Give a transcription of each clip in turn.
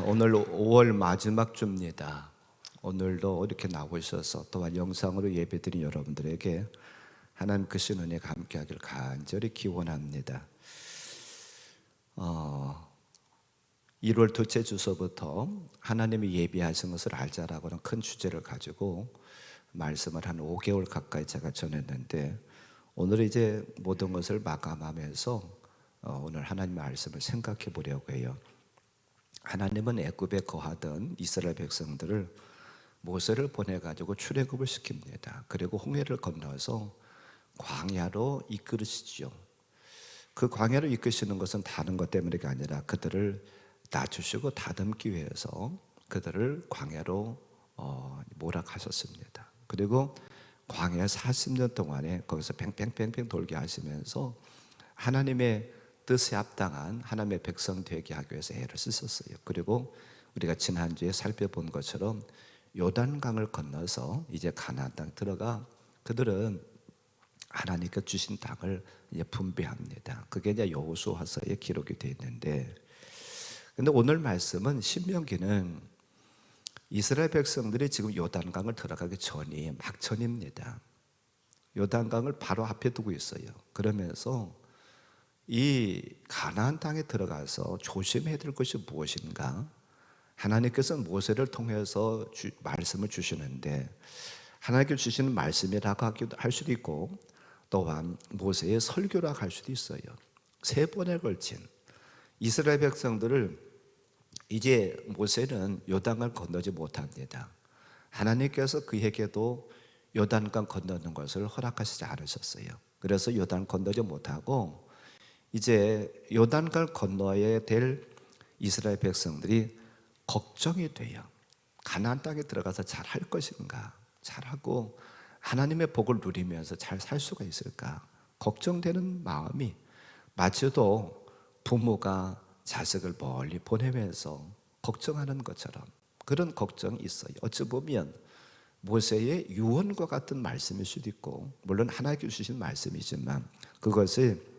오늘 5월 마지막 주입니다. 오늘도 이렇게 나오셔서 또한 영상으로 예배드린 여러분들에게 하나님 크신 은혜가 함께하길 간절히 기원합니다. 1월 둘째 주서부터 하나님이 예비하신 것을 알자라고 하는 큰 주제를 가지고 말씀을 한 5개월 가까이 제가 전했는데, 오늘 이제 모든 것을 마감하면서 오늘 하나님의 말씀을 생각해 보려고 해요. 하나님은 애굽에 거하던 이스라엘 백성들을 모세를 보내가지고 출애굽을 시킵니다. 그리고 홍해를 건너서 광야로 이끌으시죠. 그 광야로 이끄시는 것은 다른 것 때문이가 아니라 그들을 낮추시고 다듬기 위해서 그들을 광야로 몰아가셨습니다. 그리고 광야 40년 동안에 거기서 팽팽팽팽 돌게 하시면서 하나님의 뜻에 합당한 하나님의 백성 되게 하기 위해서 애를 쓰셨어요. 그리고 우리가 지난주에 살펴본 것처럼 요단강을 건너서 이제 가나안 땅 들어가 그들은 하나님께 주신 땅을 이제 분배합니다. 그게 이제 여호수아서에 기록이 되어 있는데, 근데 오늘 말씀은 신명기는 이스라엘 백성들이 지금 요단강을 들어가기 전이 막전입니다. 요단강을 바로 앞에 두고 있어요. 그러면서 이 가나안 땅에 들어가서 조심해야 될 것이 무엇인가? 하나님께서 모세를 통해서 말씀을 주시는데, 하나님께서 주시는 말씀이라고 할 수도 있고 또한 모세의 설교라고 할 수도 있어요. 세 번에 걸친 이스라엘 백성들을 이제 모세는 요단강을 건너지 못합니다. 하나님께서 그에게도 요단강 건너는 것을 허락하시지 않으셨어요. 그래서 요단 건너지 못하고 이제 요단강을 건너야 될 이스라엘 백성들이 걱정이 돼요. 가나안 땅에 들어가서 잘 할 것인가? 잘하고 하나님의 복을 누리면서 잘 살 수가 있을까? 걱정되는 마음이 마치도 부모가 자식을 멀리 보내면서 걱정하는 것처럼 그런 걱정이 있어요. 어찌 보면 모세의 유언과 같은 말씀일 수도 있고, 물론 하나님께 주신 말씀이지만 그것이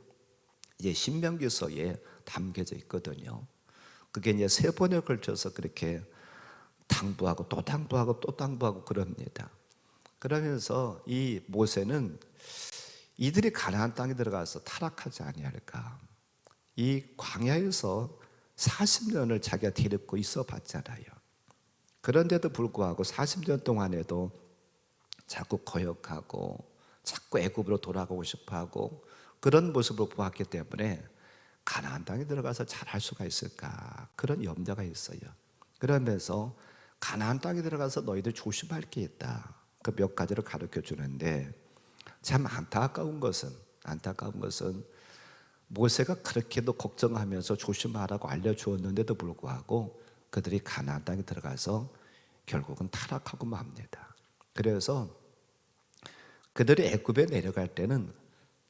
이제 신명기서에 담겨져 있거든요. 그게 이제 세 번에 걸쳐서 그렇게 당부하고 또 당부하고 또 당부하고 그럽니다. 그러면서 이 모세는 이들이 가나안 땅에 들어가서 타락하지 아니할까. 이 광야에서 40년을 자기가 데리고 있어 봤잖아요. 그런데도 불구하고 40년 동안에도 자꾸 거역하고 자꾸 애굽으로 돌아가고 싶어하고 그런 모습을 보았기 때문에 가나안 땅에 들어가서 잘할 수가 있을까, 그런 염려가 있어요. 그러면서 가나안 땅에 들어가서 너희들 조심할 게 있다, 그 몇 가지를 가르쳐 주는데, 참 안타까운 것은 모세가 그렇게도 걱정하면서 조심하라고 알려주었는데도 불구하고 그들이 가나안 땅에 들어가서 결국은 타락하고 맙니다. 그래서 그들이 애굽에 내려갈 때는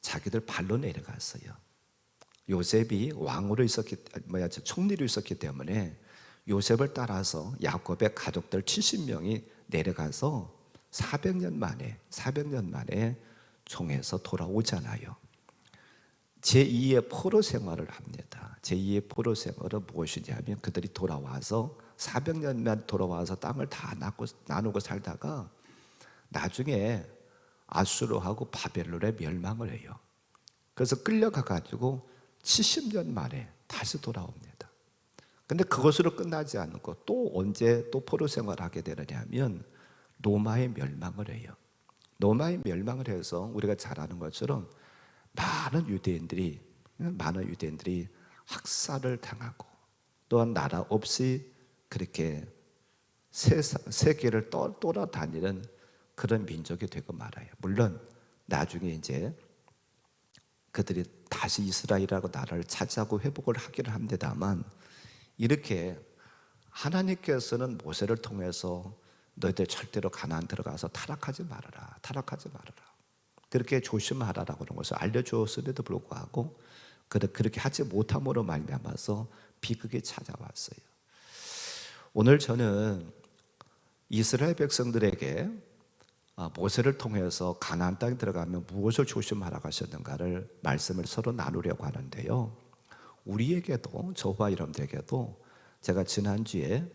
자기들 발로 내려갔어요. 요셉이 왕으로 총리로 있었기 때문에 요셉을 따라서 야곱의 가족들 70명이 내려가서 400년 만에 총에서 돌아오잖아요. 제2의 포로 생활을 합니다. 제2의 포로 생활은 무엇이냐면 그들이 돌아와서 400년만 돌아와서 땅을 다 나누고 살다가 나중에 아수르하고 바벨론에 멸망을 해요. 그래서 끌려가 가지고 70년 만에 다시 돌아옵니다. 근데 그것으로 끝나지 않고 또 언제 또 포로 생활을 하게 되느냐면 로마의 멸망을 해요. 로마의 멸망을 해서 우리가 잘 아는 것처럼 많은 유대인들이 학살을 당하고 또한 나라 없이 그렇게 세계를 돌아다니는 그런 민족이 되고 말아요. 물론 나중에 이제 그들이 다시 이스라엘이라고 나라를 차지하고 회복을 하기를 합니다만, 이렇게 하나님께서는 모세를 통해서 너희들 절대로 가나안 들어가서 타락하지 말아라, 그렇게 조심하라라고 하는 것을 알려주었음에도 불구하고 그렇게 하지 못함으로 말미암아서 비극이 찾아왔어요. 오늘 저는 이스라엘 백성들에게 모세를 통해서 가나안 땅에 들어가면 무엇을 조심하라고 하셨는가를 말씀을 서로 나누려고 하는데요, 우리에게도, 저와 여러분들에게도 제가 지난주에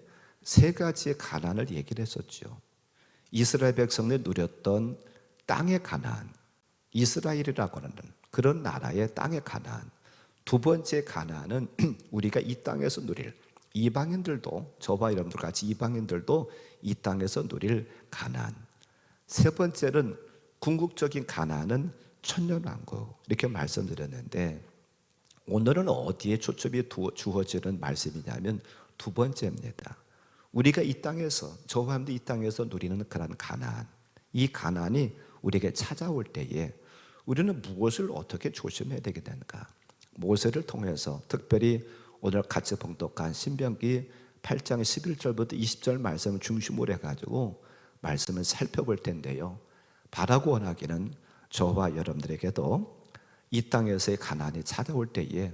세 가지의 가난을 얘기를 했었죠. 이스라엘 백성들이 누렸던 땅의 가난, 이스라엘이라고 하는 그런 나라의 땅의 가난. 두 번째 가난은 우리가 이 땅에서 누릴, 이방인들도, 저와 여러분들 같이 이방인들도 이 땅에서 누릴 가난. 세 번째는 궁극적인 가난은 천년왕국, 이렇게 말씀드렸는데, 오늘은 어디에 초점이 주어지는 말씀이냐면 두 번째입니다. 우리가 이 땅에서, 저와 여러분들 이 땅에서 누리는 그런 가난, 이 가난이 우리에게 찾아올 때에 우리는 무엇을 어떻게 조심해야 되게 되는가? 모세를 통해서, 특별히 오늘 같이 봉독한 신명기 8장 11절부터 20절 말씀을 중심으로 해가지고 말씀을 살펴볼 텐데요, 바라고 원하기는 저와 여러분들에게도 이 땅에서의 가난이 찾아올 때에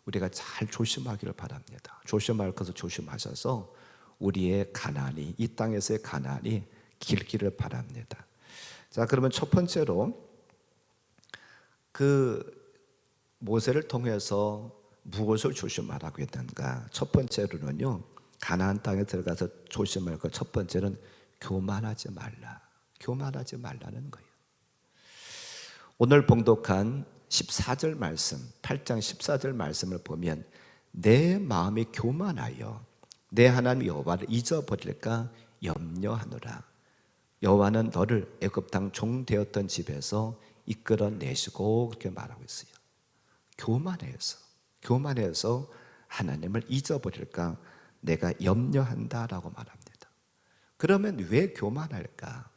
우리가 잘 조심하기를 바랍니다. 조심할 것을 조심하셔서 우리의 가난이, 이 땅에서의 가난이 길기를 바랍니다. 자, 그러면 첫 번째로 그 모세를 통해서 무엇을 조심하라고 했는가? 첫 번째로는요, 가나안 땅에 들어가서 조심할 것 첫 번째는 교만하지 말라. 교만하지 말라는 거예요. 오늘 봉독한 14절 말씀, 8장 14절 말씀을 보면 내 마음이 교만하여 내 하나님 여호와를 잊어버릴까 염려하노라. 여호와는 너를 애굽 땅 종 되었던 집에서 이끌어내시고, 그렇게 말하고 있어요. 교만해서 하나님을 잊어버릴까 내가 염려한다라고 말합니다. 그러면 왜 교만할까?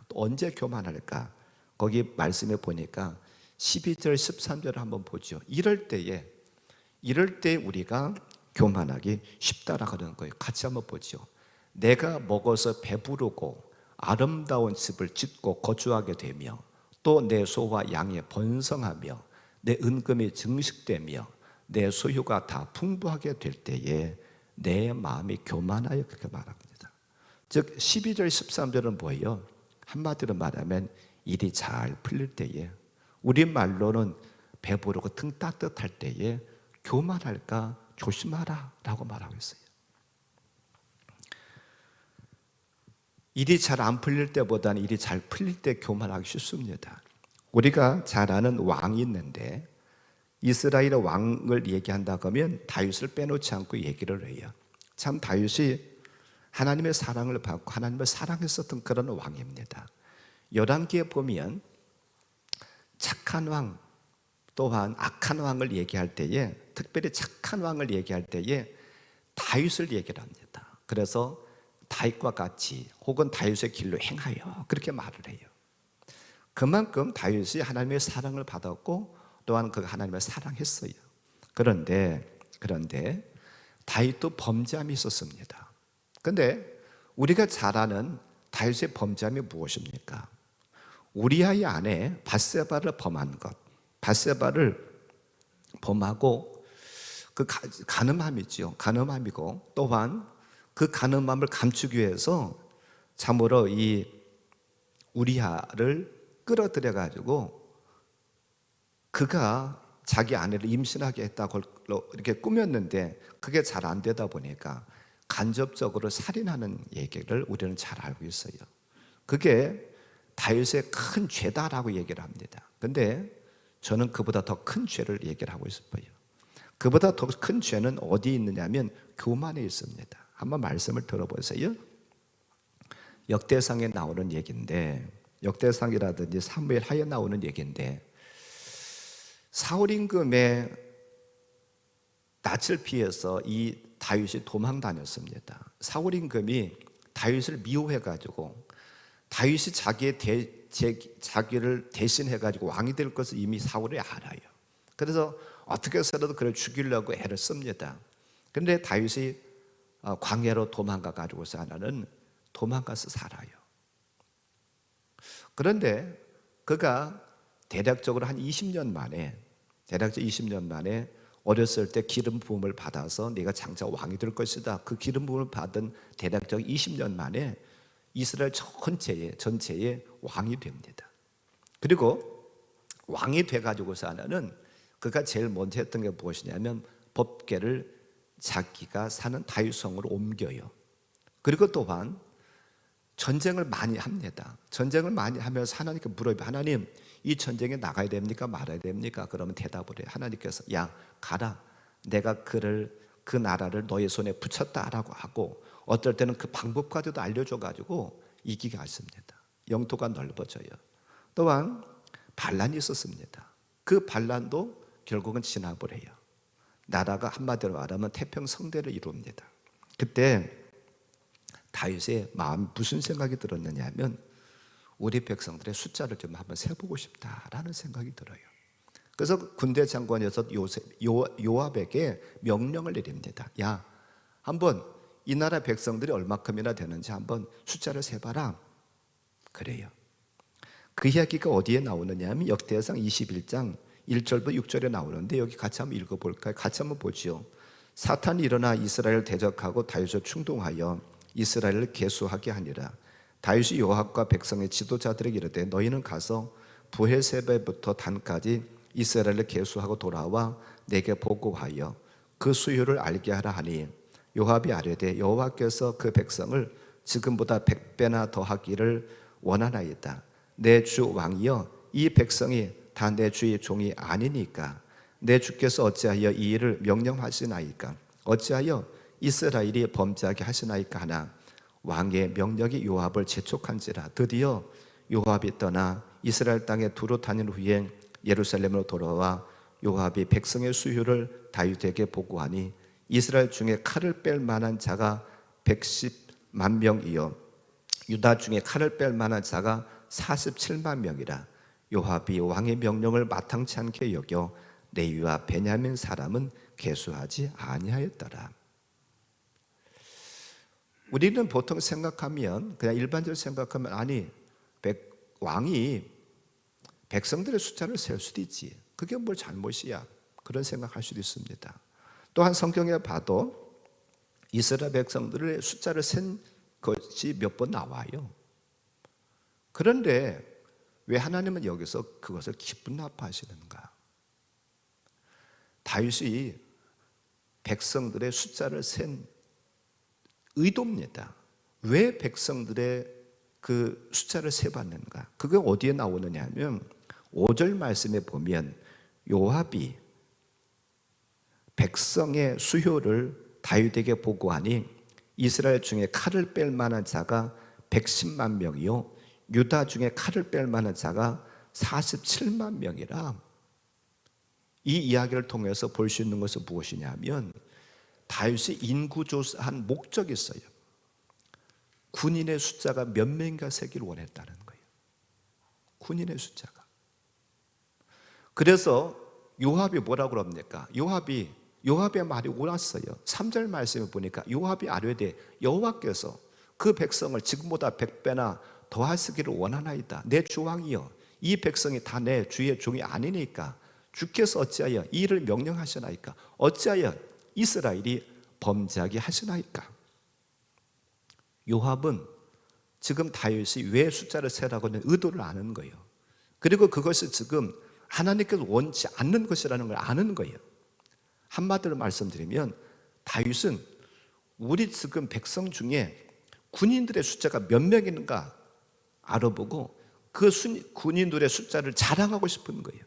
또 언제 교만할까? 거기 말씀에 보니까 12절 13절을 한번 보죠. 이럴 때 우리가 교만하기 쉽다라고 하는 거예요. 같이 한번 보죠. 내가 먹어서 배부르고 아름다운 집을 짓고 거주하게 되며 또 내 소와 양이 번성하며 내 은금이 증식되며 내 소유가 다 풍부하게 될 때에 내 마음이 교만하여, 그렇게 말합니다. 즉 12절 13절은 뭐예요? 한마디로 말하면 일이 잘 풀릴 때에, 우리말로는 배부르고 등 따뜻할 때에 교만할까 조심하라 라고 말하고 있어요. 일이 잘 안 풀릴 때보다는 일이 잘 풀릴 때 교만하기 쉽습니다. 우리가 잘 아는 왕이 있는데, 이스라엘의 왕을 얘기한다고 하면 다윗을 빼놓지 않고 얘기를 해요. 참 다윗이 하나님의 사랑을 받고 하나님을 사랑했었던 그런 왕입니다. 열왕기에 보면 착한 왕 또한 악한 왕을 얘기할 때에, 특별히 착한 왕을 얘기할 때에 다윗을 얘기를 합니다. 그래서 다윗과 같이 혹은 다윗의 길로 행하여, 그렇게 말을 해요. 그만큼 다윗이 하나님의 사랑을 받았고 또한 그 하나님을 사랑했어요. 그런데 다윗도 범죄함이 있었습니다. 그런데 우리가 잘 아는 다윗의 범죄함이 무엇입니까? 우리아의 아내 밧세바를 범한 것, 밧세바를 범하고 그 간음함이죠. 간음함이고, 또한 그 간음함을 감추기 위해서 참으로 이 우리아를 끌어들여 가지고 그가 자기 아내를 임신하게 했다고 이렇게 꾸몄는데 그게 잘 안 되다 보니까 간접적으로 살인하는 얘기를 우리는 잘 알고 있어요. 그게 다윗의 큰 죄다라고 얘기를 합니다. 근데 저는 그보다 더 큰 죄를 얘기를 하고 싶어요. 그보다 더 큰 죄는 어디에 있느냐면 교만에 있습니다. 한번 말씀을 들어보세요. 역대상에 나오는 얘기인데, 역대상이라든지 사무엘 하에 나오는 얘기인데, 사울 임금의 낯을 피해서 이 다윗이 도망 다녔습니다. 사울 임금이 다윗을 미워해가지고 다윗이 자기를 대신해가지고 왕이 될 것을 이미 사울이 알아요. 그래서 어떻게 해서라도 그를 죽이려고 애를 씁니다. 그런데 다윗이 광야로 도망가가지고서 하나는 도망가서 살아요. 그런데 그가 대략적으로 한 20년 만에 어렸을 때 기름 부음을 받아서 네가 장차 왕이 될 것이다. 그 기름 부음을 받은 대략적 20년 만에 이스라엘 전체의 왕이 됩니다. 그리고 왕이 돼가지고서 하나는 그가 제일 먼저 했던 게 무엇이냐면 법궤를 자기가 사는 다윗성으로 옮겨요. 그리고 또한 전쟁을 많이 합니다. 전쟁을 많이 하면서 하나님께 물어요. 하나님, 이 전쟁에 나가야 됩니까? 말아야 됩니까? 그러면 대답을 해요. 하나님께서 야, 가라. 내가 그 나라를 너의 손에 붙였다라고 하고, 어떨 때는 그 방법까지도 알려줘가지고 이기게 하십니다. 영토가 넓어져요. 또한 반란이 있었습니다. 그 반란도 결국은 진압을 해요. 나라가 한마디로 말하면 태평성대를 이룹니다. 그때 다윗의 마음이 무슨 생각이 들었느냐 하면, 우리 백성들의 숫자를 좀 한번 세보고 싶다라는 생각이 들어요. 그래서 군대 장관이어서 요압에게 명령을 내립니다. 야, 한번 이 나라 백성들이 얼마큼이나 되는지 한번 숫자를 세봐라. 그래요. 그 이야기가 어디에 나오느냐 하면 역대상 21장 1절부터 6절에 나오는데, 여기 같이 한번 읽어볼까요? 같이 한번 보지요. 사탄이 일어나 이스라엘을 대적하고 다윗을 충동하여 이스라엘을 계수하게 하니라. 다윗이 요압과 백성의 지도자들에게 이르되, 너희는 가서 브엘세바부터 단까지 이스라엘을 계수하고 돌아와 내게 보고하여 그 수요를 알게 하라 하니, 요압이 아뢰되, 여호와께서 그 백성을 지금보다 100배나 더하기를 원하나이다. 내 주 왕이여, 이 백성이 다 내 주의 종이 아니니까 내 주께서 어찌하여 이 일을 명령하시나이까? 어찌하여 이스라엘이 범죄하게 하시나이까 하나, 왕의 명령이 요압을 재촉한지라. 드디어 요압이 떠나 이스라엘 땅에 두루 다닌 후에 예루살렘으로 돌아와 요압이 백성의 수요를 다윗에게 보고하니, 이스라엘 중에 칼을 뺄 만한 자가 110만 명이요 유다 중에 칼을 뺄 만한 자가 47만 명이라. 요압이 왕의 명령을 마땅치 않게 여겨 레위와 베냐민 사람은 계수하지 아니하였더라. 우리는 보통 생각하면, 그냥 일반적으로 생각하면, 아니, 왕이 백성들의 숫자를 셀 수도 있지, 그게 뭘 잘못이야, 그런 생각할 수도 있습니다. 또한 성경에 봐도 이스라엘 백성들의 숫자를 센 것이 몇 번 나와요. 그런데 왜 하나님은 여기서 그것을 기분 나빠하시는가? 다윗이 백성들의 숫자를 센 의도입니다. 왜 백성들의 그 숫자를 세봤는가? 그게 어디에 나오느냐 하면 5절 말씀에 보면, 요압이 백성의 수요를 다윗에게 보고하니 이스라엘 중에 칼을 뺄 만한 자가 110만 명이요 유다 중에 칼을 뺄 만한 자가 47만 명이라. 이 이야기를 통해서 볼 수 있는 것은 무엇이냐면, 다윗이 인구조사한 목적이 있어요. 군인의 숫자가 몇 명인가 세기를 원했다는 거예요. 군인의 숫자가. 그래서 요압이 뭐라고 그럽니까? 요압의 말이 옳았어요. 3절 말씀에 보니까 요압이 아뢰되, 여호와께서 그 백성을 지금보다 100배나 더하시기를 원하나이다. 내 주왕이여, 이 백성이 다 내 주의 종이 아니니까 주께서 어찌하여 이 일을 명령하시나이까? 어찌하여 이스라엘이 범죄하게 하시나이까? 요압은 지금 다윗이 왜 숫자를 세라고 하는 의도를 아는 거예요. 그리고 그것이 지금 하나님께서 원치 않는 것이라는 걸 아는 거예요. 한마디로 말씀드리면, 다윗은 우리 지금 백성 중에 군인들의 숫자가 몇 명인가 알아보고 그 군인들의 숫자를 자랑하고 싶은 거예요.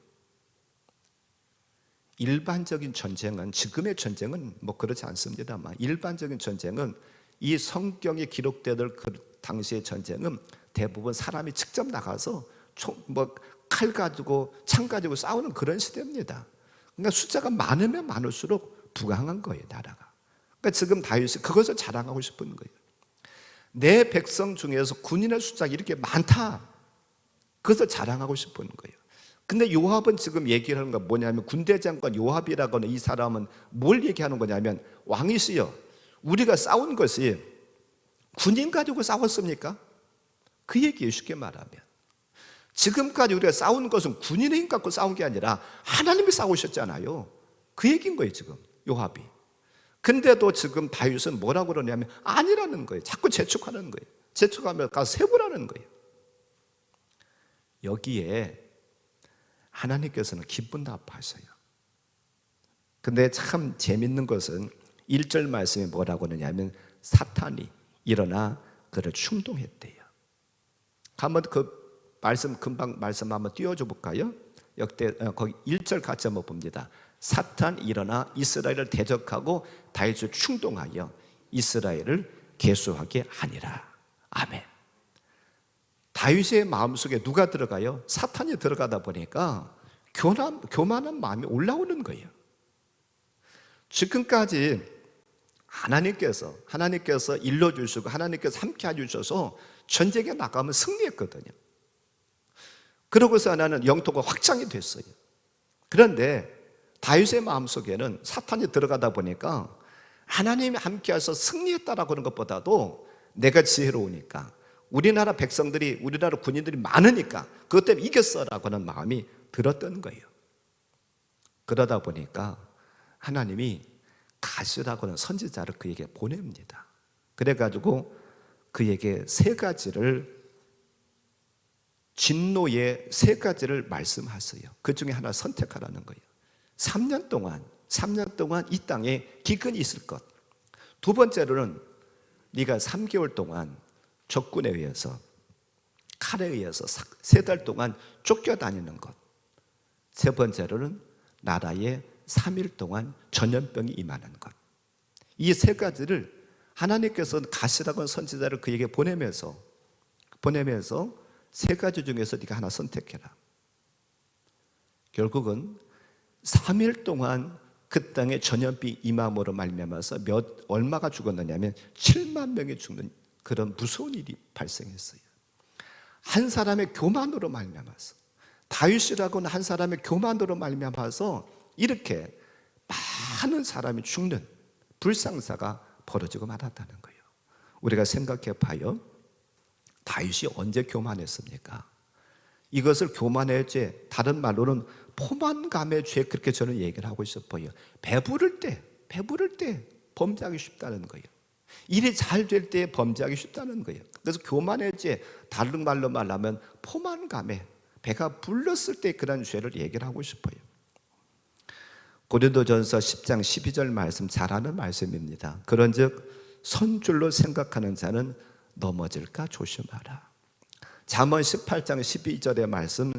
일반적인 전쟁은, 지금의 전쟁은 뭐 그렇지 않습니다만, 일반적인 전쟁은, 이 성경에 기록되던 그 당시의 전쟁은 대부분 사람이 직접 나가서 칼 가지고 창 가지고 싸우는 그런 시대입니다. 그러니까 숫자가 많으면 많을수록 부강한 거예요, 나라가. 그러니까 지금 다윗이 그것을 자랑하고 싶은 거예요. 내 백성 중에서 군인의 숫자가 이렇게 많다, 그것을 자랑하고 싶은 거예요. 근데 요압은 지금 얘기하는 건 뭐냐면, 군대 장관 요압이라고 하는 이 사람은 뭘 얘기하는 거냐면, 왕이시여, 우리가 싸운 것이 군인 가지고 싸웠습니까? 그 얘기예요. 쉽게 말하면, 지금까지 우리가 싸운 것은 군인의 힘 갖고 싸운 게 아니라 하나님이 싸우셨잖아요. 그 얘기인 거예요, 지금 요압이. 근데도 지금 다윗은 뭐라고 그러냐면, 아니라는 거예요. 자꾸 재촉하는 거예요. 재촉하면 가서 세보라는 거예요. 여기에 하나님께서는 기분 나빠하셔요. 근데 참 재밌는 것은 1절 말씀이 뭐라고 하느냐면 사탄이 일어나 그를 충동했대요. 한번 그 말씀 금방 말씀 한번 띄워줘 볼까요? 거기 1절 같이 한번 봅니다. 사탄 일어나 이스라엘을 대적하고 다윗을 충동하여 이스라엘을 계수하게 하니라. 아멘. 다윗의 마음속에 누가 들어가요? 사탄이 들어가다 보니까 교만한 마음이 올라오는 거예요. 지금까지 하나님께서 일러주시고 하나님께서 함께 해주셔서 전쟁에 나가면 승리했거든요. 그러고서 하나는 영토가 확장이 됐어요. 그런데 다윗의 마음속에는 사탄이 들어가다 보니까 하나님이 함께해서 승리했다라고 하는 것보다도 내가 지혜로우니까, 우리나라 백성들이, 우리나라 군인들이 많으니까 그것 때문에 이겼어라고 하는 마음이 들었던 거예요. 그러다 보니까 하나님이 가시라고 하는 선지자를 그에게 보냅니다. 그래가지고 그에게 진노의 세 가지를 말씀하세요. 그 중에 하나 선택하라는 거예요. 3년 동안 이 땅에 기근이 있을 것. 두 번째로는 네가 3개월 동안 적군에 의해서, 칼에 의해서 3달 동안 쫓겨다니는 것. 세 번째로는 나라에 3일 동안 전염병이 임하는 것. 이 세 가지를 하나님께서 가시라고 하는 선지자를 그에게 보내면서 세 가지 중에서 네가 하나 선택해라. 결국은 3일 동안 그 땅에 전염병이 임함으로 말미암아서 얼마가 죽었느냐면 7만 명이 죽는 그런 무서운 일이 발생했어요. 한 사람의 교만으로 말미암아서, 다윗이라고는 한 사람의 교만으로 말미암아서 이렇게 많은 사람이 죽는 불상사가 벌어지고 말았다는 거예요. 우리가 생각해 봐요. 다윗이 언제 교만했습니까? 이것을 교만의 죄, 다른 말로는 포만감의 죄, 그렇게 저는 얘기를 하고 싶어요. 배부를 때 범죄하기 쉽다는 거예요. 일이 잘 될 때 범죄하기 쉽다는 거예요. 그래서 교만의 죄, 다른 말로 말하면 포만감에, 배가 불렀을 때 그런 죄를 얘기를 하고 싶어요. 고린도전서 10장 12절 말씀 잘 아는 말씀입니다. 그런즉 선줄로 생각하는 자는 넘어질까 조심하라. 잠언 18장 12절의 말씀,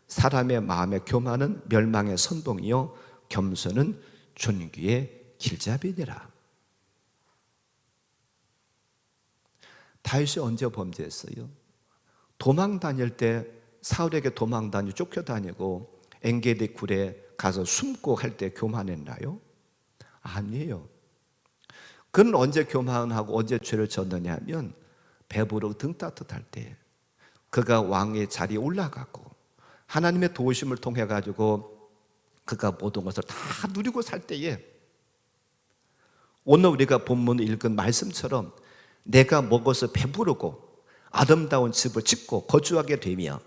사람의 마음의 교만은 멸망의 선봉이요 겸손은 존귀의 길잡이니라. 다윗이 언제 범죄했어요? 도망 다닐 때, 사울에게 도망 다니고 쫓겨다니고 엔게디 굴에 가서 숨고 할 때 교만했나요? 아니에요. 그는 언제 교만하고 언제 죄를 졌느냐 하면 배부르고 등 따뜻할 때, 그가 왕의 자리에 올라가고 하나님의 도우심을 통해 가지고 그가 모든 것을 다 누리고 살 때에, 오늘 우리가 본문 읽은 말씀처럼 내가 먹어서 배부르고 아름다운 집을 짓고 거주하게 되며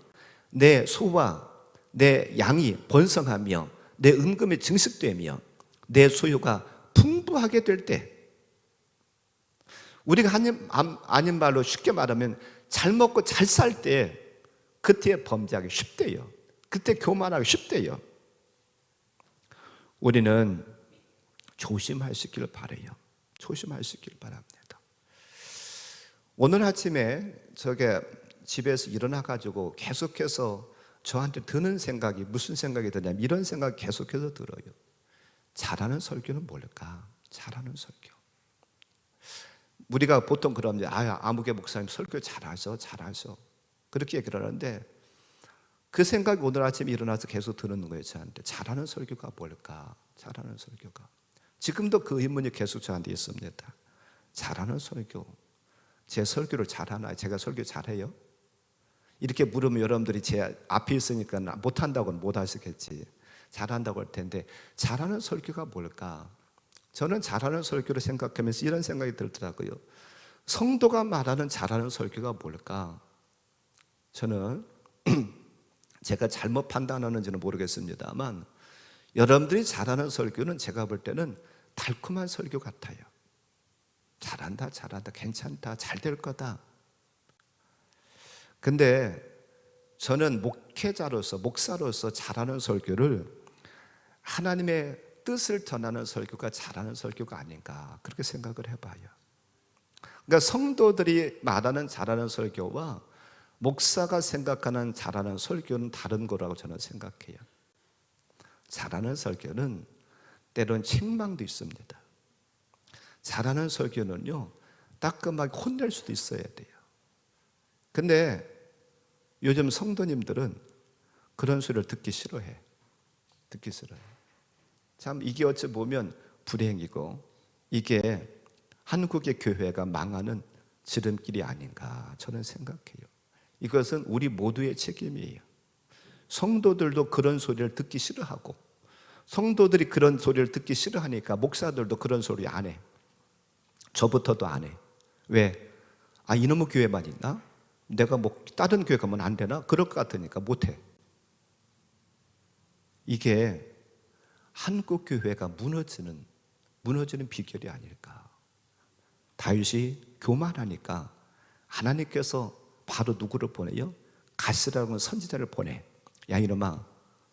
내 소와 내 양이 번성하며 내 은금이 증식되며 내 소유가 풍부하게 될 때, 우리가 아닌 말로 쉽게 말하면 잘 먹고 잘 살 때, 그때 범죄하기 쉽대요. 그때 교만하기 쉽대요. 우리는 조심하시길 바라요. 조심하시길 바랍니다. 오늘 아침에 집에서 일어나가지고 계속해서 저한테 드는 생각이 무슨 생각이 드냐면 이런 생각이 계속해서 들어요. 잘하는 설교는 뭘까? 잘하는 설교. 우리가 보통 그러면 아무개 목사님 설교 잘하셔 그렇게 얘기를 하는데, 그 생각이 오늘 아침에 일어나서 계속 드는 거예요. 저한테 잘하는 설교가 뭘까? 잘하는 설교가. 지금도 그 의문이 계속 저한테 있습니다. 잘하는 설교, 제 설교를 잘하나요? 제가 설교 잘해요? 이렇게 물으면 여러분들이 제 앞에 있으니까 못한다고는 못 하시겠지, 잘한다고 할 텐데, 잘하는 설교가 뭘까? 저는 잘하는 설교를 생각하면서 이런 생각이 들더라고요. 성도가 말하는 잘하는 설교가 뭘까? 저는 제가 잘못 판단하는지는 모르겠습니다만 여러분들이 잘하는 설교는 제가 볼 때는 달콤한 설교 같아요. 잘한다, 괜찮다, 잘 될 거다. 근데 저는 목사로서 잘하는 설교를 하나님의 뜻을 전하는 설교가 잘하는 설교가 아닌가 그렇게 생각을 해봐요. 그러니까 성도들이 말하는 잘하는 설교와 목사가 생각하는 잘하는 설교는 다른 거라고 저는 생각해요. 잘하는 설교는 때로는 책망도 있습니다. 잘하는 설교는요, 따끔하게 혼낼 수도 있어야 돼요. 근데 요즘 성도님들은 그런 소리를 듣기 싫어해. 듣기 싫어해. 참 이게 어찌 보면 불행이고 이게 한국의 교회가 망하는 지름길이 아닌가 저는 생각해요. 이것은 우리 모두의 책임이에요. 성도들도 그런 소리를 듣기 싫어하고 성도들이 그런 소리를 듣기 싫어하니까 목사들도 그런 소리 안 해. 저부터도 안 해. 왜? 아, 이놈의 교회만 있나? 내가 뭐 다른 교회 가면 안 되나? 그럴 것 같으니까 못 해. 이게 한국 교회가 무너지는 비결이 아닐까. 다윗이 교만하니까 하나님께서 바로 누구를 보내요? 가스라는 선지자를 보내. 야 이놈아,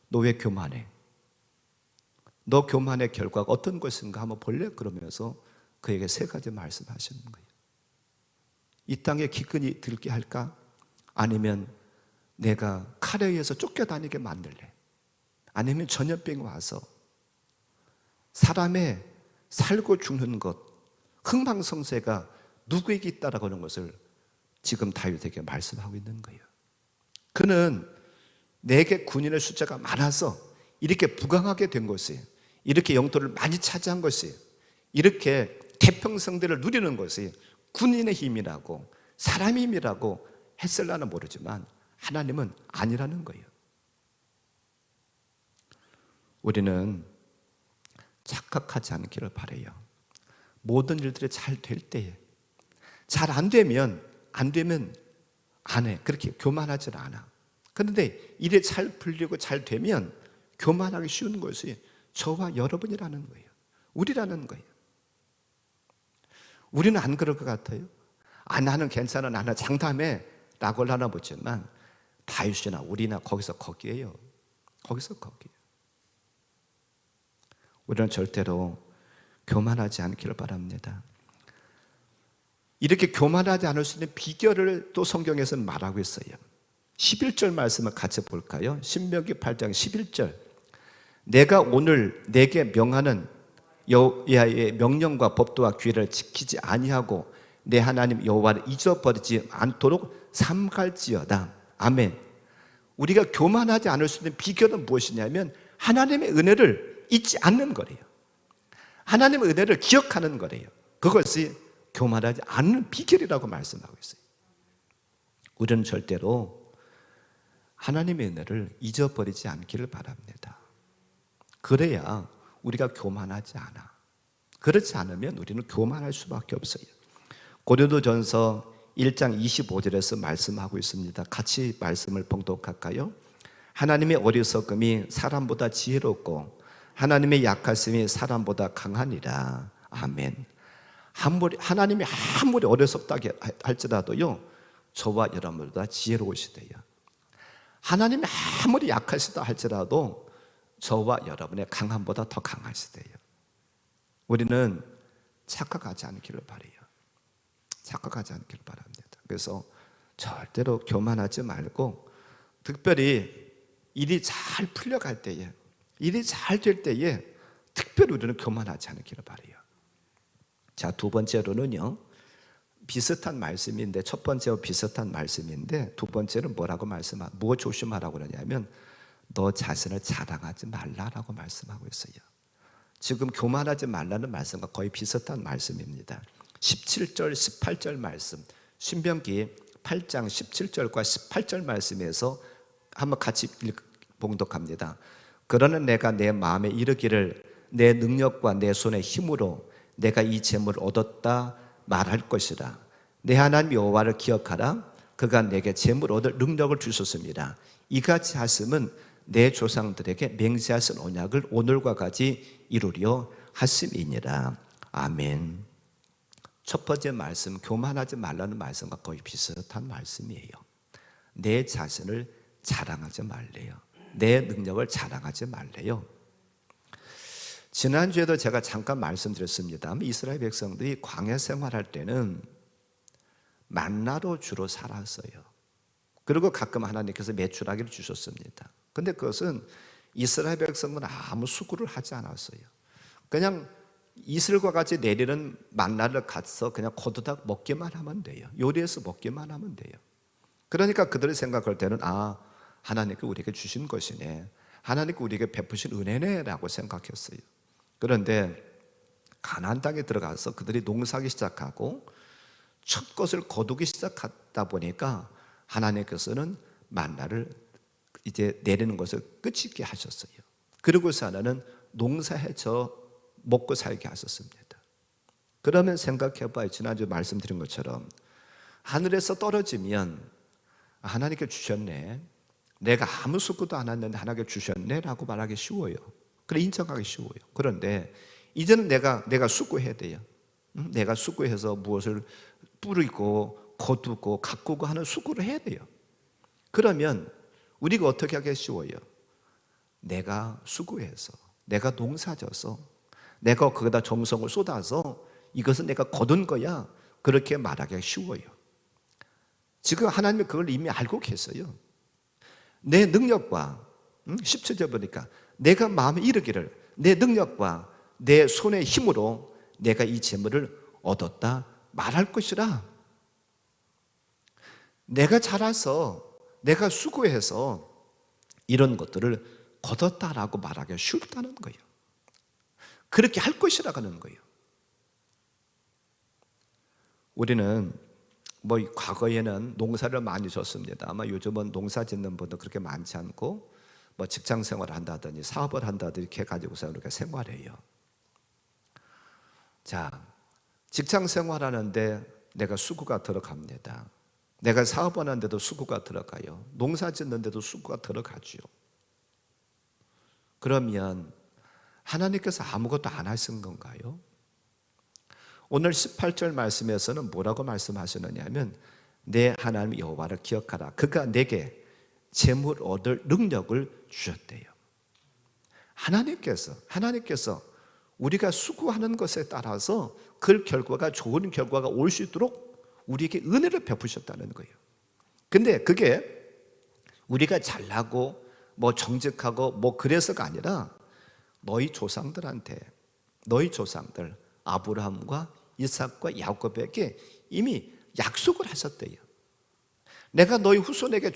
너 왜 교만해? 너 교만의 결과가 어떤 것인가 한번 볼래? 그러면서 그에게 세 가지 말씀하시는 거예요. 이 땅에 기근이 들게 할까? 아니면 내가 칼에 의해서 쫓겨다니게 만들래? 아니면 전염병이 와서 사람의 살고 죽는 것, 흥망성쇠가 누구에게 있다라고 하는 것을 지금 다윗에게 말씀하고 있는 거예요. 그는 내게 군인의 숫자가 많아서 이렇게 부강하게 된 것이, 이렇게 영토를 많이 차지한 것이, 이렇게 태평성대를 누리는 것이 군인의 힘이라고 사람의 힘이라고 했을라는 모르지만 하나님은 아니라는 거예요. 우리는 착각하지 않기를 바라요. 모든 일들이 잘 될 때에, 잘 안 되면 안 해. 그렇게 교만하지 않아. 그런데 일이 잘 풀리고 잘 되면 교만하기 쉬운 것이 저와 여러분이라는 거예요. 우리라는 거예요. 우리는 안 그럴 것 같아요. 아, 나는 괜찮아, 나는 장담해 라고 하나 보지만 다윗이나 우리나 거기서 거기에요. 거기서 거기에요. 우리는 절대로 교만하지 않기를 바랍니다. 이렇게 교만하지 않을 수 있는 비결을 또 성경에서는 말하고 있어요. 11절 말씀을 같이 볼까요? 신명기 8장 11절. 내가 오늘 내게 명하는 여호와의 명령과 법도와 규례를 지키지 아니하고 내 하나님 여호와를 잊어버리지 않도록 삼갈지어다. 아멘. 우리가 교만하지 않을 수 있는 비결은 무엇이냐면 하나님의 은혜를 잊지 않는 거래요. 하나님의 은혜를 기억하는 거래요. 그것이 교만하지 않는 비결이라고 말씀하고 있어요. 우리는 절대로 하나님의 은혜를 잊어버리지 않기를 바랍니다. 그래야 우리가 교만하지 않아. 그렇지 않으면 우리는 교만할 수밖에 없어요. 고린도전서 1장 25절에서 말씀하고 있습니다. 같이 말씀을 봉독할까요? 하나님의 어리석음이 사람보다 지혜롭고 하나님의 약하심이 사람보다 강하니라. 아멘. 하나님이 아무리 어리석다 할지라도요, 저와 여러분보다 지혜로우시대요. 하나님이 아무리 약하시다 할지라도 저와 여러분의 강함보다 더 강하시대요. 우리는 착각하지 않기를 바라요. 착각하지 않기를 바랍니다. 그래서 절대로 교만하지 말고, 특별히 일이 잘 풀려갈 때에, 일이 잘 될 때에 특별히 우리는 교만하지 않기를 바라요. 자, 두 번째로는요, 비슷한 말씀인데, 첫 번째와 비슷한 말씀인데 두 번째는 무엇 조심하라고 그러냐면 너 자신을 자랑하지 말라라고 말씀하고 있어요. 지금 교만하지 말라는 말씀과 거의 비슷한 말씀입니다. 17절, 18절 말씀, 신명기 8장 17절과 18절 말씀에서 한번 같이 봉독합니다. 그러나 내가 내 마음에 이르기를 내 능력과 내 손의 힘으로 내가 이 재물을 얻었다 말할 것이라. 내 하나님 여호와를 기억하라. 그가 내게 재물 얻을 능력을 주셨습니다. 이같이 하심은 내 조상들에게 맹세하신 언약을 오늘과 같이 이루려 하심이니라. 아멘. 첫 번째 말씀, 교만하지 말라는 말씀과 거의 비슷한 말씀이에요. 내 자신을 자랑하지 말래요. 내 능력을 자랑하지 말래요. 지난주에도 제가 잠깐 말씀드렸습니다. 이스라엘 백성들이 광야 생활할 때는 만나로 주로 살았어요. 그리고 가끔 하나님께서 메추라기를 주셨습니다. 근데 그것은 이스라엘 백성은 아무 수고를 하지 않았어요. 그냥 이슬과 같이 내리는 만나를 가서 그냥 거두다 먹기만 하면 돼요. 요리해서 먹기만 하면 돼요. 그러니까 그들이 생각할 때는 하나님께 우리에게 주신 것이네, 하나님께 우리에게 베푸신 은혜네 라고 생각했어요. 그런데 가나안 땅에 들어가서 그들이 농사하기 시작하고 첫 것을 거두기 시작하다 보니까 하나님께서는 만나를 이제 내리는 것을 끝이 있게 하셨어요. 그러고서 하나는 농사해서 먹고 살게 하셨습니다. 그러면 생각해봐요. 지난주 말씀드린 것처럼 하늘에서 떨어지면 하나님께 주셨네, 내가 아무 수고도 안 했는데 하나님께 주셨네 라고 말하기 쉬워요. 그래, 인정하기 쉬워요. 그런데 이제는 내가 수고해야 돼요. 내가 수고해서 무엇을 뿌리고 거두고 가꾸고 하는 수고를 해야 돼요. 그러면 우리가 어떻게 하기 쉬워요? 내가 수고해서, 내가 농사져서, 내가 거기다 정성을 쏟아서 이것은 내가 거둔 거야, 그렇게 말하기가 쉬워요. 지금 하나님이 그걸 이미 알고 계세요. 내 능력과 17절 보니까 내가 마음에 이르기를 내 능력과 내 손의 힘으로 내가 이 재물을 얻었다 말할 것이라. 내가 잘해서, 내가 수고해서 이런 것들을 거뒀다라고 말하기가 쉽다는 거예요. 그렇게 할 것이라고 하는 거예요. 우리는 과거에는 농사를 많이 졌습니다. 아마 요즘은 농사 짓는 분도 그렇게 많지 않고 직장 생활을 한다더니 사업을 한다더니 이렇게 가지고서 이렇게 생활해요. 자, 직장 생활하는데 내가 수고가 들어갑니다. 내가 사업하는데도 수고가 들어가요. 농사 짓는데도 수고가 들어가죠. 그러면 하나님께서 아무것도 안 하신 건가요? 오늘 18절 말씀에서는 뭐라고 말씀하시느냐 하면 내 하나님 여호와를 기억하라. 그가 내게 재물 얻을 능력을 주셨대요. 하나님께서 우리가 수고하는 것에 따라서 그 결과가 좋은 결과가 올 수 있도록 우리에게 은혜를 베푸셨다는 거예요. 근데 그게 우리가 잘나고 정직하고 그래서가 아니라 너희 조상들 아브라함과 이삭과 야곱에게 이미 약속을 하셨대요. 내가 너희 후손에게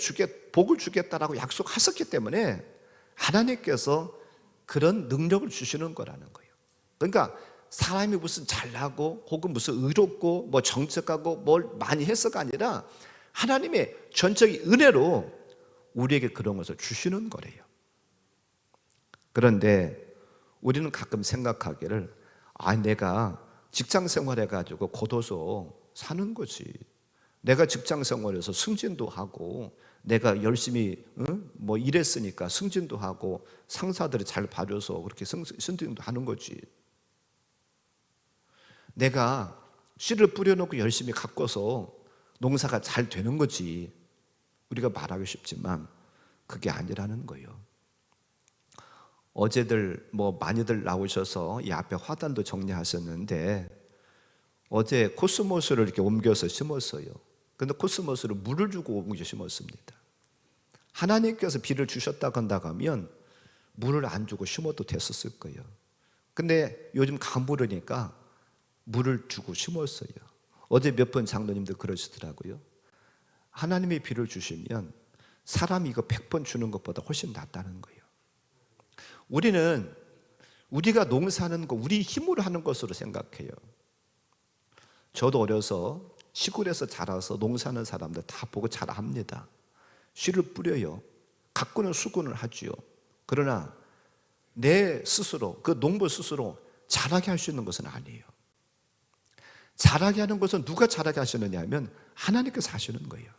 복을 주겠다라고 약속하셨기 때문에 하나님께서 그런 능력을 주시는 거라는 거예요. 그러니까 사람이 무슨 잘나고 혹은 무슨 의롭고 정직하고 뭘 많이 해서가 아니라 하나님의 전적인 은혜로 우리에게 그런 것을 주시는 거래요. 그런데 우리는 가끔 생각하기를 내가 직장 생활해가지고 거둬서 사는 거지, 내가 직장 생활에서 승진도 하고 내가 열심히 일했으니까 승진도 하고 상사들이 잘 봐줘서 그렇게 승진도 하는 거지, 내가 씨를 뿌려놓고 열심히 가꿔서 농사가 잘 되는 거지, 우리가 말하기 쉽지만 그게 아니라는 거예요. 어제들 많이들 나오셔서 이 앞에 화단도 정리하셨는데 어제 코스모스를 이렇게 옮겨서 심었어요. 근데 코스모스를 물을 주고 옮겨 심었습니다. 하나님께서 비를 주셨다고 한다고 하면 물을 안 주고 심어도 됐었을 거예요. 근데 요즘 가물으니까 물을 주고 심었어요. 어제 몇 번 장로님들 그러시더라고요. 하나님이 비를 주시면 사람이 이거 100번 주는 것보다 훨씬 낫다는 거예요. 우리가 농사하는 거 우리 힘으로 하는 것으로 생각해요. 저도 어려서 시골에서 자라서 농사하는 사람들 다 보고 잘 압니다. 씨를 뿌려요. 가꾸는 수고는 하지요. 그러나 내 스스로, 그 농부 스스로 잘하게 할 수 있는 것은 아니에요. 잘하게 하는 것은 누가 잘하게 하시느냐 하면 하나님께서 하시는 거예요.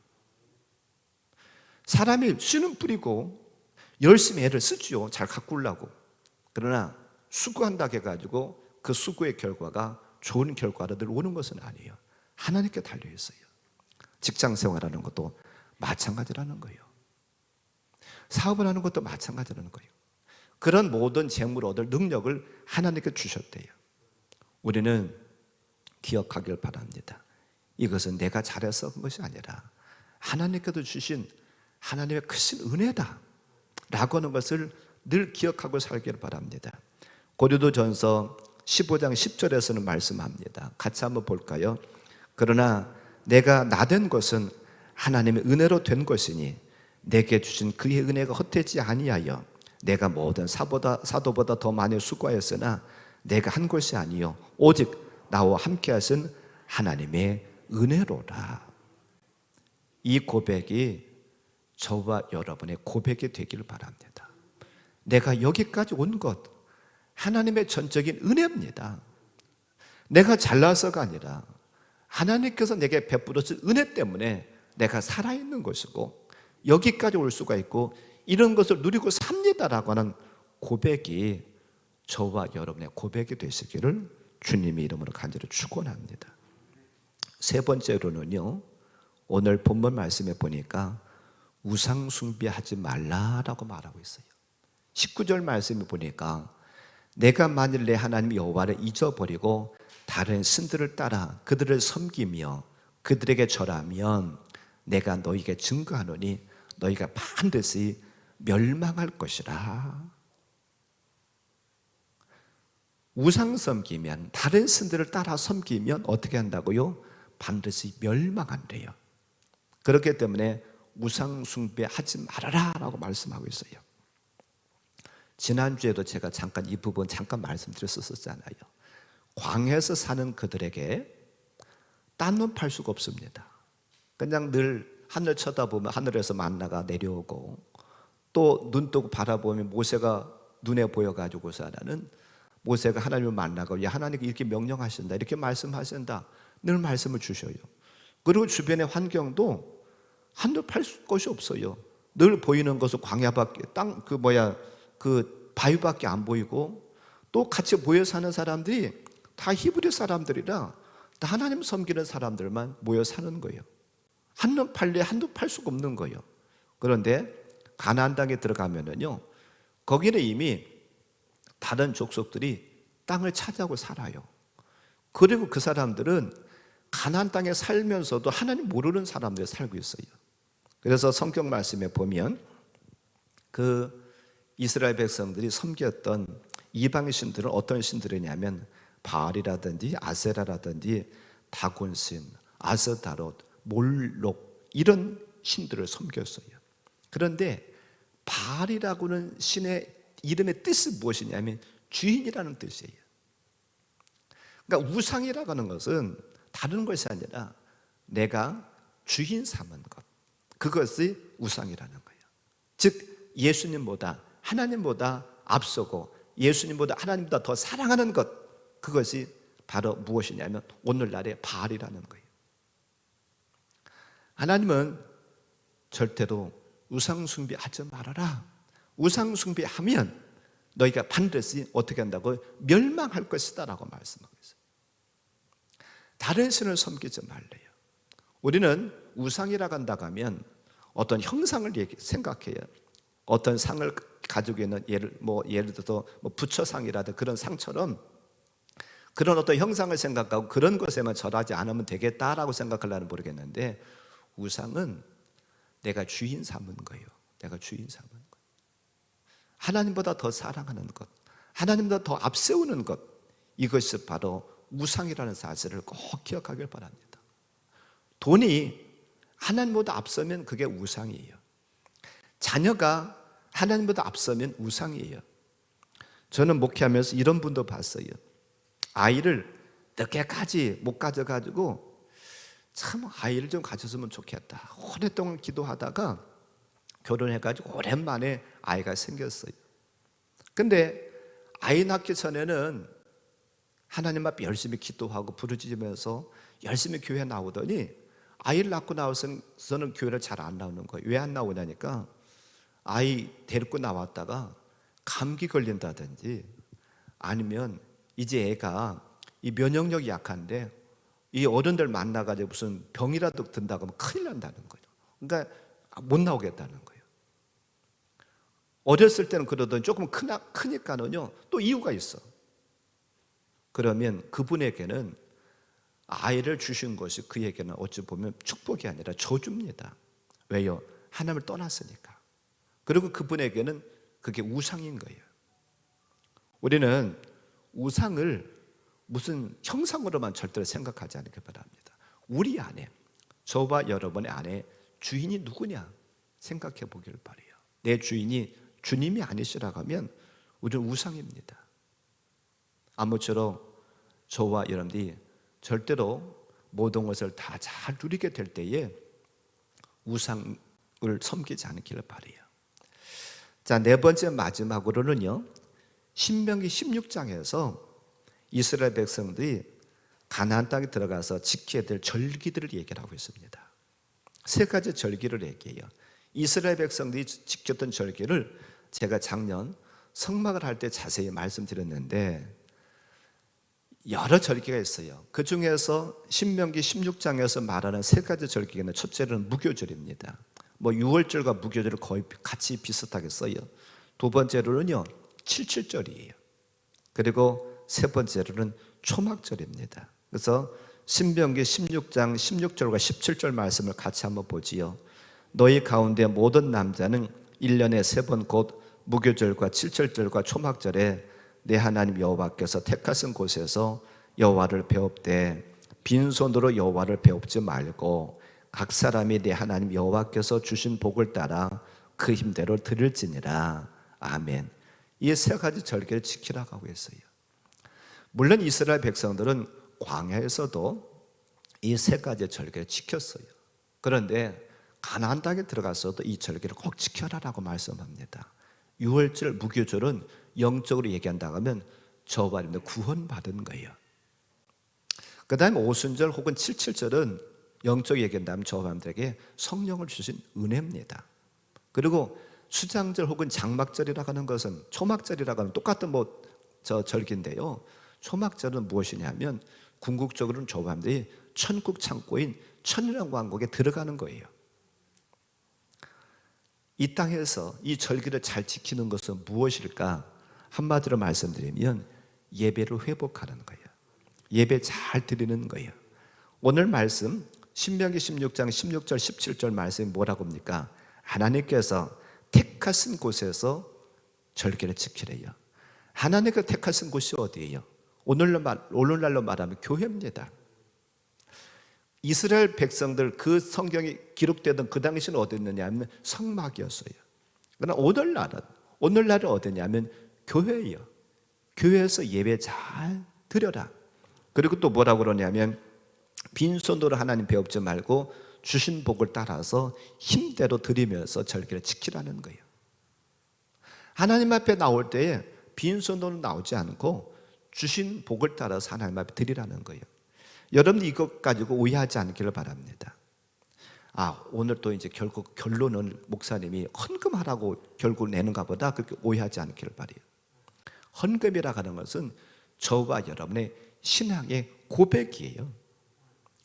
사람이 씨는 뿌리고 열심히 애를 쓰지요, 잘 가꾸려고. 그러나 수고한다 해가지고 그 수고의 결과가 좋은 결과로 오는 것은 아니에요. 하나님께 달려있어요. 직장 생활하는 것도 마찬가지라는 거예요. 사업을 하는 것도 마찬가지라는 거예요. 그런 모든 재물을 얻을 능력을 하나님께 주셨대요. 우리는 기억하길 바랍니다. 이것은 내가 잘해서 한 것이 아니라 하나님께도 주신 하나님의 크신 은혜다 라고 하는 것을 늘 기억하고 살길 바랍니다. 고린도전서 15장 10절에서는 말씀합니다. 같이 한번 볼까요? 그러나 내가 나된 것은 하나님의 은혜로 된 것이니 내게 주신 그의 은혜가 헛되지 아니하여 내가 모든 사도보다 더 많이 수고하였으나 내가 한 것이 아니요 오직 나와 함께 하신 하나님의 은혜로라. 이 고백이 저와 여러분의 고백이 되기를 바랍니다. 내가 여기까지 온 것 하나님의 전적인 은혜입니다. 내가 잘나서가 아니라 하나님께서 내게 베풀어준 은혜 때문에 내가 살아있는 것이고 여기까지 올 수가 있고 이런 것을 누리고 삽니다라고 하는 고백이 저와 여러분의 고백이 되시기를 주님의 이름으로 간절히 축원합니다. 세 번째로는요, 오늘 본문 말씀에 보니까 우상 숭배하지 말라라고 말하고 있어요. 19절 말씀에 보니까 내가 만일 내 하나님 여호와를 잊어버리고 다른 신들을 따라 그들을 섬기며 그들에게 절하면 내가 너희에게 증거하노니 너희가 반드시 멸망할 것이라. 우상 섬기면, 다른 신들을 따라 섬기면 어떻게 한다고요? 반드시 멸망한대요. 그렇기 때문에 우상 숭배하지 말아라 라고 말씀하고 있어요. 지난주에도 제가 잠깐 이 부분 말씀드렸었잖아요. 광야에서 사는 그들에게 딴 눈 팔 수가 없습니다. 그냥 늘 하늘 쳐다보면 하늘에서 만나가 내려오고 또 눈 뜨고 바라보면 모세가 눈에 보여가지고서는 모세가 하나님을 만나고 야 하나님이 이렇게 명령하신다 이렇게 말씀하신다 늘 말씀을 주셔요. 그리고 주변의 환경도 한눈 팔 것이 없어요. 늘 보이는 것은 광야밖에 그 바위밖에 안 보이고 또 같이 모여 사는 사람들이 다 히브리 사람들이라 다 하나님 섬기는 사람들만 모여 사는 거예요. 한눈 팔 수가 없는 거예요. 그런데 가나안 땅에 들어가면은요, 거기는 이미 다른 족속들이 땅을 차지하고 살아요. 그리고 그 사람들은 가나안 땅에 살면서도 하나님 모르는 사람들이 살고 있어요. 그래서 성경 말씀에 보면 그 이스라엘 백성들이 섬겼던 이방의 신들은 어떤 신들이냐면 바알이라든지 아세라라든지 다곤신, 아스타롯, 몰록 이런 신들을 섬겼어요. 그런데 바알이라고는 신의 이름의 뜻이 무엇이냐면 주인이라는 뜻이에요. 그러니까 우상이라고 하는 것은 다른 것이 아니라 내가 주인 삼은 것, 그것이 우상이라는 거예요. 즉 예수님보다 하나님보다 앞서고 예수님보다 하나님보다 더 사랑하는 것, 그것이 바로 무엇이냐면 오늘날의 바알이라는 거예요. 하나님은 절대로 우상 숭배하지 말아라. 우상 숭배하면 너희가 반드시 어떻게 한다고? 멸망할 것이다 라고 말씀하고 있어요. 다른 신을 섬기지 말래요. 우리는 우상이라고 한다고 하면 어떤 형상을 생각해요. 어떤 상을 가지고 있는 예를 들어서 부처상이라든 그런 상처럼 그런 어떤 형상을 생각하고 그런 것에만 절하지 않으면 되겠다라고 생각하려는 모르겠는데 우상은 내가 주인 삼은 거예요. 내가 주인 삼은 거예요. 하나님보다 더 사랑하는 것, 하나님보다 더 앞세우는 것, 이것이 바로 우상이라는 사실을 꼭 기억하길 바랍니다. 돈이 하나님보다 앞서면 그게 우상이에요. 자녀가 하나님보다 앞서면 우상이에요. 저는 목회하면서 이런 분도 봤어요. 아이를 늦게까지 못 가져가지고 참 아이를 좀 가졌으면 좋겠다 오랫동안 기도하다가 결혼해가지고 오랜만에 아이가 생겼어요. 근데 아이 낳기 전에는 하나님 앞에 열심히 기도하고 부르짖으면서 열심히 교회 나오더니 아이를 낳고 나와서는 교회를 잘 안 나오는 거예요. 왜 안 나오냐니까 아이 데리고 나왔다가 감기 걸린다든지 아니면 이제 애가 이 면역력이 약한데 이 어른들 만나가지고 무슨 병이라도 든다고 하면 큰일 난다는 거예요. 그러니까 못 나오겠다는 거예요. 어렸을 때는 그러더니 조금 크니까는요 또 이유가 있어. 그러면 그분에게는 아이를 주신 것이 그에게는 어찌 보면 축복이 아니라 저주입니다. 왜요? 하나님을 떠났으니까. 그리고 그분에게는 그게 우상인 거예요. 우리는 우상을 무슨 형상으로만 절대로 생각하지 않기 바랍니다. 우리 안에, 저와 여러분의 안에 주인이 누구냐 생각해 보기를 바라요. 내 주인이 주님이 아니시라고 하면 우리는 우상입니다. 아무쪼록 저와 여러분들이 절대로 모든 것을 다 잘 누리게 될 때에 우상을 섬기지 않기를 바라요. 자, 네 번째 마지막으로는요, 신명기 16장에서 이스라엘 백성들이 가나안 땅에 들어가서 지켜야 될 절기들을 얘기를 하고 있습니다. 세 가지 절기를 얘기해요. 이스라엘 백성들이 지켰던 절기를 제가 작년 성막을 할 때 자세히 말씀드렸는데 여러 절기가 있어요. 그 중에서 신명기 16장에서 말하는 세 가지 절기는 첫째는 무교절입니다. 뭐 유월절과 무교절을 거의 같이 비슷하게 써요. 두 번째로는요 77절이에요. 그리고 세 번째로는 초막절입니다. 그래서 신명기 16장 16절과 17절 말씀을 같이 한번 보지요. 너희 가운데 모든 남자는 1년에 3번 곧 무교절과 7절절과 초막절에 내 하나님 여호와께서 택하신 곳에서 여호와를 배웁되 빈손으로 여호와를 배웁지 말고 각 사람이 내 하나님 여호와께서 주신 복을 따라 그 힘대로 드릴지니라. 아멘. 이 세 가지 절기를 지키라고 하고 있어요. 물론 이스라엘 백성들은 광야에서도 이 세 가지 절기를 지켰어요. 그런데 가나안 땅에 들어가서도 이 절기를 꼭 지켜라라고 말씀합니다. 유월절, 무교절은 영적으로 얘기한다고 하면 저와 여러분들 구원받은 거예요. 그 다음에 오순절 혹은 77절은 영적으로 얘기한다면 저와 여러분들에게 성령을 주신 은혜입니다. 그리고 수장절 혹은 장막절이라고 하는 것은 초막절이라고 하는 똑같은 절기인데요. 초막절은 무엇이냐면 궁극적으로는 저와 여러분들이 천국 창고인 천년왕국에 들어가는 거예요. 이 땅에서 이 절기를 잘 지키는 것은 무엇일까? 한마디로 말씀드리면 예배를 회복하는 거예요. 예배 잘 드리는 거예요. 오늘 말씀 신명기 16장 16절 17절 말씀이 뭐라고 합니까? 하나님께서 택하신 곳에서 절기를 지키래요. 하나님께서 택하신 곳이 어디예요? 오늘날로 말하면 교회입니다. 이스라엘 백성들 그 성경이 기록되던 그 당시는 어디였느냐면 성막이었어요. 그러나 오늘날은 어디냐면 교회예요. 교회에서 예배 잘 드려라. 그리고 또 뭐라고 그러냐면 빈손으로 하나님 배웁지 말고 주신 복을 따라서 힘대로 드리면서 절기를 지키라는 거예요. 하나님 앞에 나올 때에 빈손으로 나오지 않고 주신 복을 따라서 하나님 앞에 드리라는 거예요. 여러분 이것 가지고 오해하지 않기를 바랍니다. 오늘 또 이제 결국 결론은 목사님이 헌금하라고 결국 내는가 보다 그렇게 오해하지 않기를 바라요. 헌금이라고 하는 것은 저와 여러분의 신앙의 고백이에요.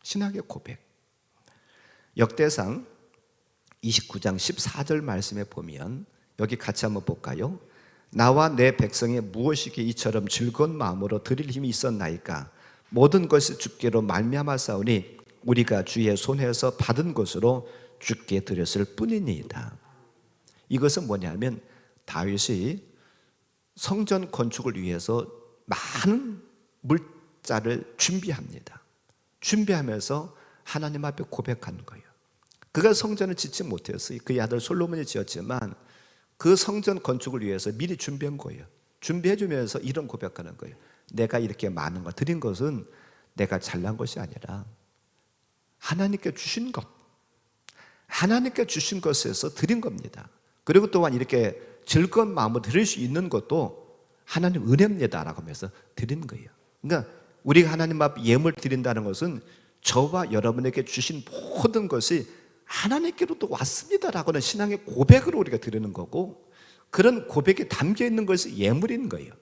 신앙의 고백. 역대상 29장 14절 말씀에 보면 여기 같이 한번 볼까요? 나와 내 백성이 무엇이기에 이처럼 즐거운 마음으로 드릴 힘이 있었나이까? 모든 것이 주께로 말미암았사오니 우리가 주의 손에서 받은 것으로 주께 드렸을 뿐이니이다. 이것은 뭐냐면 다윗이 성전 건축을 위해서 많은 물자를 준비합니다. 준비하면서 하나님 앞에 고백하는 거예요. 그가 성전을 짓지 못했어요. 그의 아들 솔로몬이 지었지만 그 성전 건축을 위해서 미리 준비한 거예요. 준비해 주면서 이런 고백하는 거예요. 내가 이렇게 많은 거 드린 것은 내가 잘난 것이 아니라 하나님께 주신 것, 하나님께 주신 것에서 드린 겁니다. 그리고 또한 이렇게 즐거운 마음으로 드릴 수 있는 것도 하나님 은혜입니다라고 하면서 드린 거예요. 그러니까 우리가 하나님 앞에 예물 드린다는 것은 저와 여러분에게 주신 모든 것이 하나님께로도 왔습니다라고 하는 신앙의 고백으로 우리가 드리는 거고, 그런 고백이 담겨 있는 것이 예물인 거예요.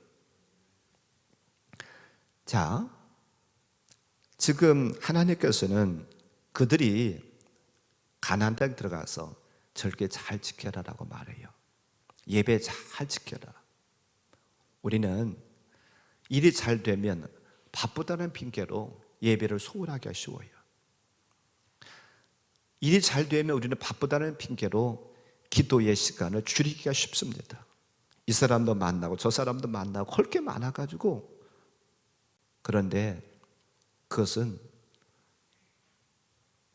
자, 지금 하나님께서는 그들이 가나안 땅에 들어가서 절개 잘 지켜라라고 말해요. 예배 잘 지켜라. 우리는 일이 잘 되면 바쁘다는 핑계로 예배를 소홀하기가 쉬워요. 일이 잘 되면 우리는 바쁘다는 핑계로 기도의 시간을 줄이기가 쉽습니다. 이 사람도 만나고 저 사람도 만나고 할 게 많아가지고. 그런데 그것은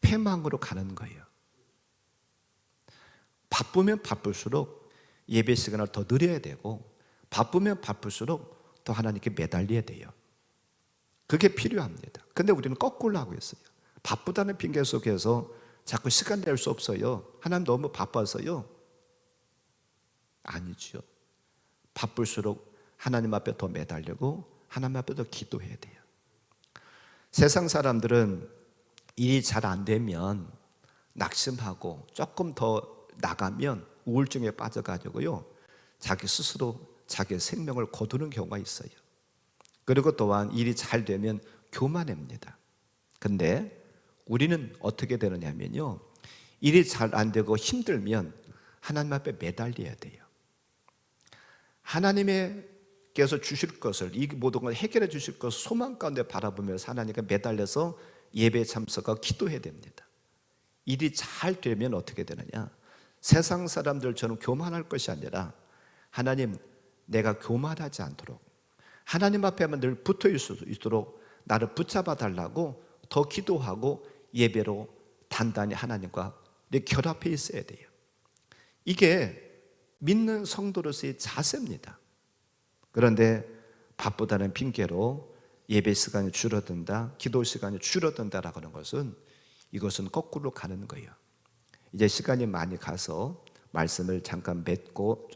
패망으로 가는 거예요. 바쁘면 바쁠수록 예배 시간을 더 늘려야 되고, 바쁘면 바쁠수록 더 하나님께 매달려야 돼요. 그게 필요합니다. 근데 우리는 거꾸로 하고 있어요. 바쁘다는 핑계 속에서 자꾸 시간 낼 수 없어요. 하나님 너무 바빠서요. 아니죠. 바쁠수록 하나님 앞에 더 매달리고 하나님 앞에 더 기도해야 돼요. 세상 사람들은 일이 잘 안 되면 낙심하고 조금 더 나가면 우울증에 빠져가지고요, 자기 스스로 자기의 생명을 거두는 경우가 있어요. 그리고 또한 일이 잘 되면 교만합니다. 근데 우리는 어떻게 되느냐면요, 일이 잘 안 되고 힘들면 하나님 앞에 매달려야 돼요. 하나님께서 주실 것을, 이 모든 걸 해결해 주실 것을 소망 가운데 바라보면서 하나님께 매달려서 예배에 참석하고 기도해야 됩니다. 일이 잘 되면 어떻게 되느냐, 세상 사람들처럼 교만할 것이 아니라, 하나님, 내가 교만하지 않도록 하나님 앞에만 늘 붙어 있도록 나를 붙잡아 달라고 더 기도하고 예배로 단단히 하나님과 결합해 있어야 돼요. 이게 믿는 성도로서의 자세입니다. 그런데 바쁘다는 핑계로 예배 시간이 줄어든다, 기도 시간이 줄어든다라고 하는 것은, 이것은 거꾸로 가는 거예요. 이제 시간이 많이 가서 말씀을 잠깐 맺고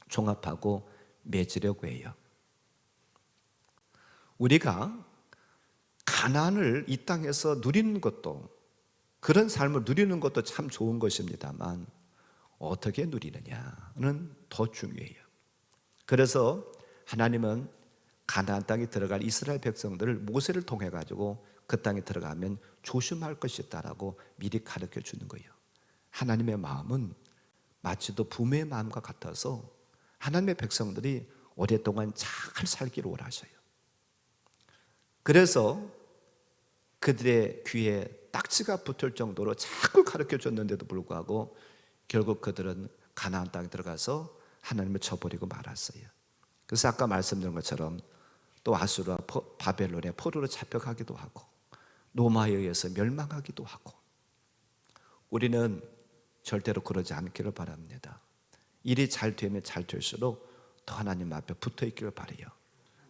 종합하고 맺으려고 해요. 우리가 가난을 이 땅에서 누리는 것도, 그런 삶을 누리는 것도 참 좋은 것입니다만 어떻게 누리느냐는 더 중요해요. 그래서 하나님은 가나안 땅에 들어갈 이스라엘 백성들을 모세를 통해 가지고 그 땅에 들어가면 조심할 것이 있다라고 미리 가르쳐 주는 거예요. 하나님의 마음은 마치도 부모의 마음과 같아서 하나님의 백성들이 오랫동안 잘 살기를 원하셔요. 그래서 그들의 귀에 딱지가 붙을 정도로 자꾸 가르쳐 줬는데도 불구하고 결국 그들은 가나안 땅에 들어가서 하나님을 저버리고 말았어요. 그래서 아까 말씀드린 것처럼 또 아수르와 바벨론의 포로로 잡혀가기도 하고 로마에 의해서 멸망하기도 하고, 우리는 절대로 그러지 않기를 바랍니다. 일이 잘 되면 잘 될수록 더 하나님 앞에 붙어 있기를 바라요.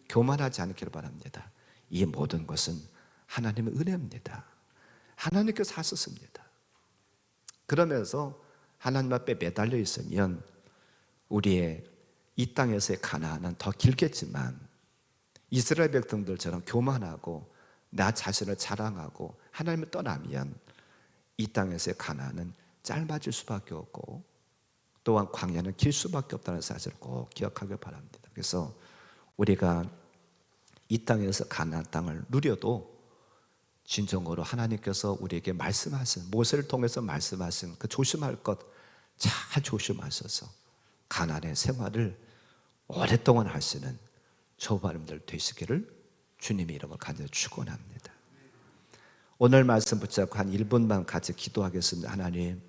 교만하지 않기를 바랍니다. 이 모든 것은 하나님의 은혜입니다. 하나님께서 하셨습니다. 그러면서 하나님 앞에 매달려 있으면 우리의 이 땅에서의 가나안은 더 길겠지만, 이스라엘 백성들처럼 교만하고 나 자신을 자랑하고 하나님을 떠나면 이 땅에서의 가나안은 짧아질 수밖에 없고, 또한 광야는 길 수밖에 없다는 사실을 꼭 기억하길 바랍니다. 그래서 우리가 이 땅에서 가나안 땅을 누려도 진정으로 하나님께서 우리에게 말씀하신, 모세를 통해서 말씀하신 그 조심할 것 잘 조심하셔서 가나안의 생활을 오랫동안 하시는 저와 여러분들 되시기를 주님의 이름으로 간절히 축원합니다. 오늘 말씀 붙잡고 한 1분만 같이 기도하겠습니다. 하나님,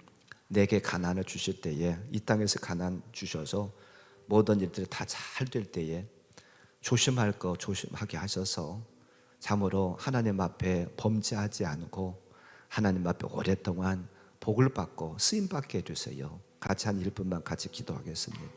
내게 가나안을 주실 때에, 이 땅에서 가나안 주셔서 모든 일들이 다 잘 될 때에 조심할 거 조심하게 하셔서 참으로 하나님 앞에 범죄하지 않고 하나님 앞에 오랫동안 복을 받고 쓰임받게 해주세요. 같이 한 1분만 같이 기도하겠습니다.